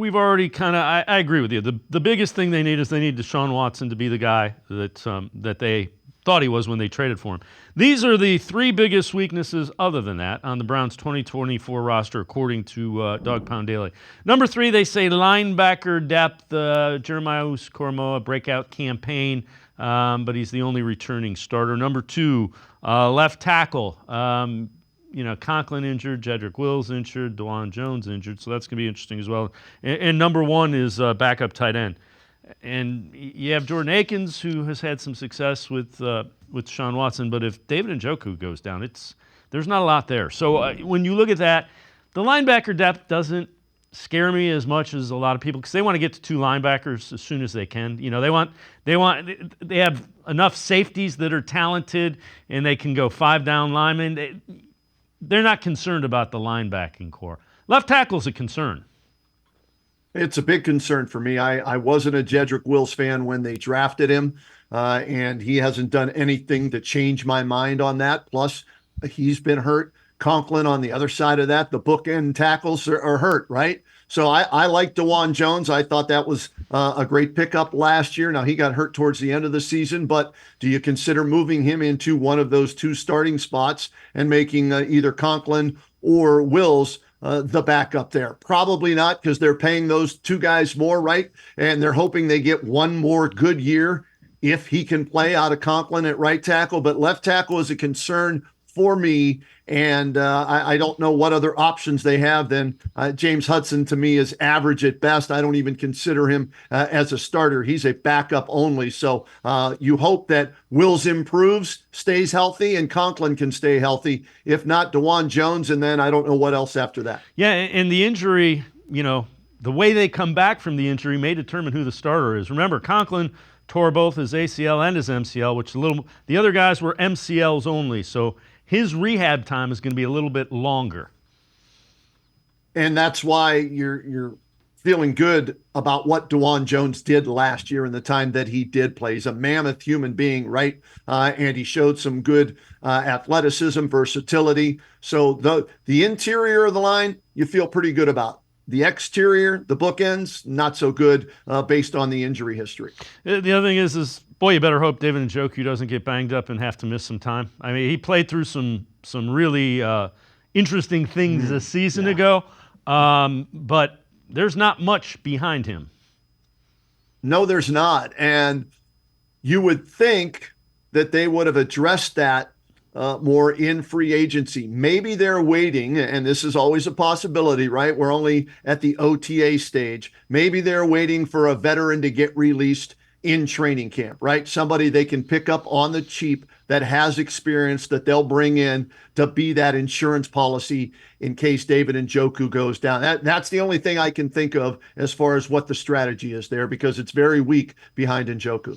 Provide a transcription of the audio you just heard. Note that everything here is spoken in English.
We've already kind of, I agree with you. The biggest thing they need is they need Deshaun Watson to be the guy that they thought he was when they traded for him. These are the three biggest weaknesses other than that on the Browns 2024 roster, according to Dog Pound Daily. Number three, they say linebacker depth. Jeremiah Owusu-Koramoah, breakout campaign, but he's the only returning starter. Number two, left tackle. Conklin injured, Jedrick Wills injured, DeJuan Jones injured, so that's going to be interesting as well. And number one is backup tight end. And you have Jordan Akins, who has had some success with Deshaun Watson, but if David Njoku goes down, there's not a lot there. So when you look at that, the linebacker depth doesn't scare me as much as a lot of people because they want to get to two linebackers as soon as they can. They have enough safeties that are talented and they can go five down linemen. They're not concerned about the linebacking core. Left tackle's a concern. It's a big concern for me. I wasn't a Jedrick Wills fan when they drafted him, and he hasn't done anything to change my mind on that. Plus, he's been hurt. Conklin on the other side of that, the bookend tackles are hurt, right? So I like DeJuan Jones. I thought that was a great pickup last year. Now, he got hurt towards the end of the season, but do you consider moving him into one of those two starting spots and making either Conklin or Wills the backup there? Probably not, because they're paying those two guys more, right? And they're hoping they get one more good year if he can play out of Conklin at right tackle. But left tackle is a concern for me, and I don't know what other options they have. Then James Hudson, to me, is average at best. I don't even consider him as a starter. He's a backup only. So you hope that Wills improves, stays healthy, and Conklin can stay healthy. If not, DeJuan Jones, and then I don't know what else after that. Yeah, and the injury, the way they come back from the injury may determine who the starter is. Remember, Conklin tore both his ACL and his MCL, which the other guys were MCLs only. So his rehab time is going to be a little bit longer. And that's why you're feeling good about what DeJuan Jones did last year in the time that he did play. He's a mammoth human being, right? And he showed some good athleticism, versatility. So the interior of the line, you feel pretty good about. The exterior, the bookends, not so good based on the injury history. The other thing is boy, you better hope David Njoku doesn't get banged up and have to miss some time. I mean, he played through some really interesting things this season ago, but there's not much behind him. No, there's not. And you would think that they would have addressed that more in free agency. Maybe they're waiting, and this is always a possibility, right? We're only at the OTA stage. Maybe they're waiting for a veteran to get released in training camp, right? Somebody they can pick up on the cheap that has experience that they'll bring in to be that insurance policy in case David Njoku goes down. That's the only thing I can think of as far as what the strategy is there, because it's very weak behind Njoku.